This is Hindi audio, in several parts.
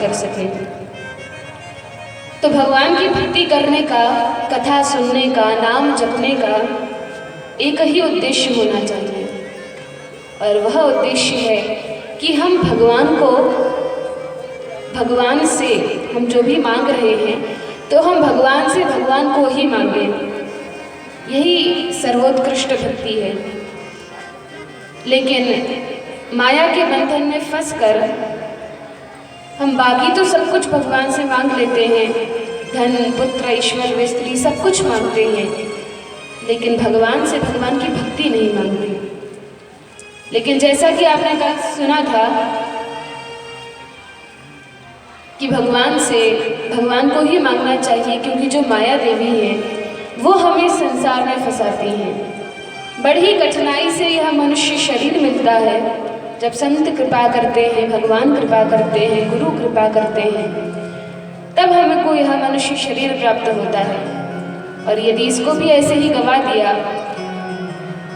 कर सकें। तो भगवान की भक्ति करने का, कथा सुनने का, नाम जपने का एक ही उद्देश्य होना चाहिए, और वह उद्देश्य है कि हम भगवान से हम जो भी मांग रहे हैं तो हम भगवान से भगवान को ही मांगें। यही सर्वोत्कृष्ट भक्ति है। लेकिन माया के बंधन में फंसकर हम बाकी तो सब कुछ भगवान से मांग लेते हैं, धन, पुत्र, ईश्वर, व स्त्री सब कुछ मांगते हैं, लेकिन भगवान से भगवान की भक्ति नहीं मांगते। लेकिन जैसा कि आपने कल सुना था कि भगवान से भगवान को ही मांगना चाहिए, क्योंकि जो माया देवी है वो हमें संसार में फंसाती हैं। बड़ी कठिनाई से यह मनुष्य शरीर मिलता है। जब संत कृपा करते हैं, भगवान कृपा करते हैं, गुरु कृपा करते हैं, तब हमको यह मनुष्य शरीर प्राप्त होता है। और यदि इसको भी ऐसे ही गवा दिया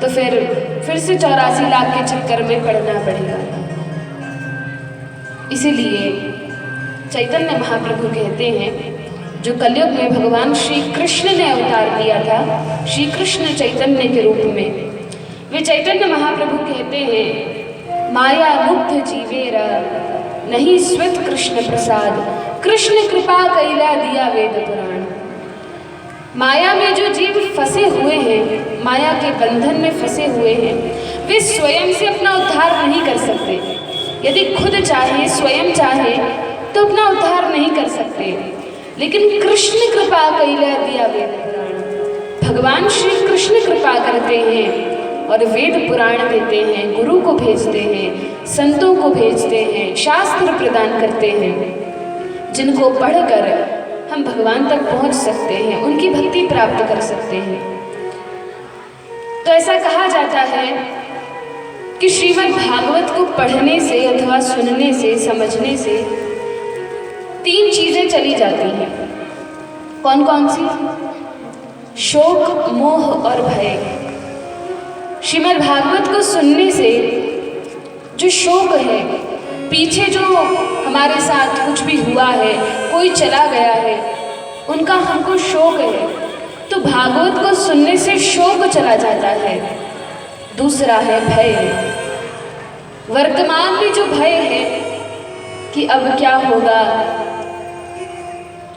तो फिर से 84 लाख के चक्कर में पड़ना पड़ेगा। इसीलिए चैतन्य महाप्रभु कहते हैं, जो कलयुग में भगवान श्री कृष्ण ने अवतार लिया था, श्री कृष्ण चैतन्य के रूप में, वे चैतन्य महाप्रभु कहते हैं, माया मुग्ध जीवेरा नहीं स्वित कृष्ण प्रसाद, कृष्ण कृपा कैला दिया वेद पुराण। माया में जो जीव फंसे हुए हैं, माया के बंधन में फंसे हुए हैं, वे स्वयं से अपना उद्धार नहीं कर सकते। यदि खुद चाहे, स्वयं चाहे तो अपना उद्धार नहीं कर सकते। लेकिन कृष्ण कृपा कैला दिया वेद पुराण। भगवान श्री कृष्ण कृपा करते हैं और वेद पुराण देते हैं, गुरु को भेजते हैं, संतों को भेजते हैं, शास्त्र प्रदान करते हैं, जिनको पढ़कर हम भगवान तक पहुंच सकते हैं, उनकी भक्ति प्राप्त कर सकते हैं। तो ऐसा कहा जाता है कि श्रीमद् भागवत को पढ़ने से अथवा सुनने से, समझने से 3 चीजें चली जाती हैं। कौन कौन सी? शोक, मोह और भय। श्रीमद् भागवत को सुनने से जो शोक है, पीछे जो हमारे साथ कुछ भी हुआ है, कोई चला गया है, उनका हमको शोक है, तो भागवत को सुनने से शोक चला जाता है। दूसरा है भय। वर्तमान में जो भय है कि अब क्या होगा,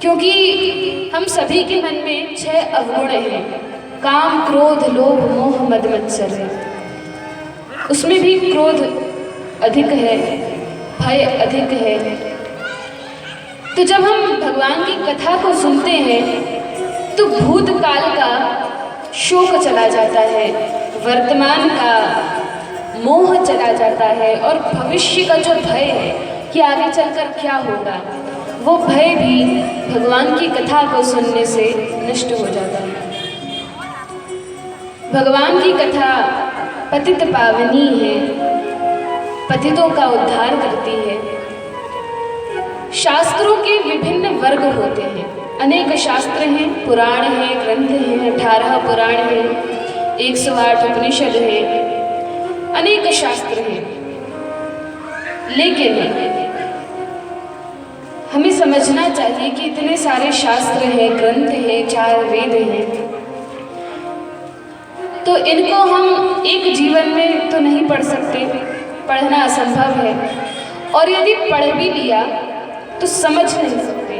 क्योंकि हम सभी के मन में 6 अवगुण हैं, काम, क्रोध, लोभ, मोह, मद, मत्सर है। उसमें भी क्रोध अधिक है, भय अधिक है। तो जब हम भगवान की कथा को सुनते हैं तो भूतकाल का शोक चला जाता है, वर्तमान का मोह चला जाता है, और भविष्य का जो भय है कि आगे चलकर क्या होगा, वो भय भी भगवान की कथा को सुनने से नष्ट हो जाता है। भगवान की कथा पतित पावनी है, पतितों का उद्धार करती है। शास्त्रों के विभिन्न वर्ग होते हैं, अनेक शास्त्र हैं, पुराण हैं, ग्रंथ हैं, 18 पुराण हैं, 108 उपनिषद हैं, अनेक शास्त्र हैं। लेकिन हमें समझना चाहिए कि इतने सारे शास्त्र हैं, ग्रंथ हैं, 4 वेद हैं, तो इनको हम एक जीवन में तो नहीं पढ़ सकते, पढ़ना असंभव है। और यदि पढ़ भी लिया तो समझ नहीं सकते,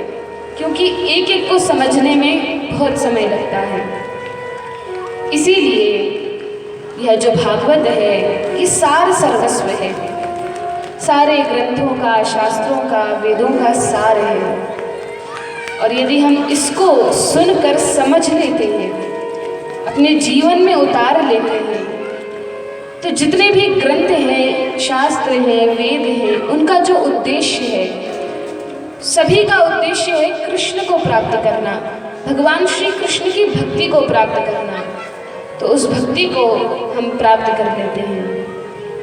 क्योंकि एक एक को समझने में बहुत समय लगता है। इसीलिए यह जो भागवत है ये सार सर्वस्व है, सारे ग्रंथों का, शास्त्रों का, वेदों का सार है। और यदि हम इसको सुनकर समझ लेते हैं, अपने जीवन में उतार लेते हैं, तो जितने भी ग्रंथ हैं, शास्त्र हैं, वेद हैं, उनका जो उद्देश्य है, सभी का उद्देश्य है कृष्ण को प्राप्त करना, भगवान श्री कृष्ण की भक्ति को प्राप्त करना। तो उस भक्ति को हम प्राप्त कर लेते हैं।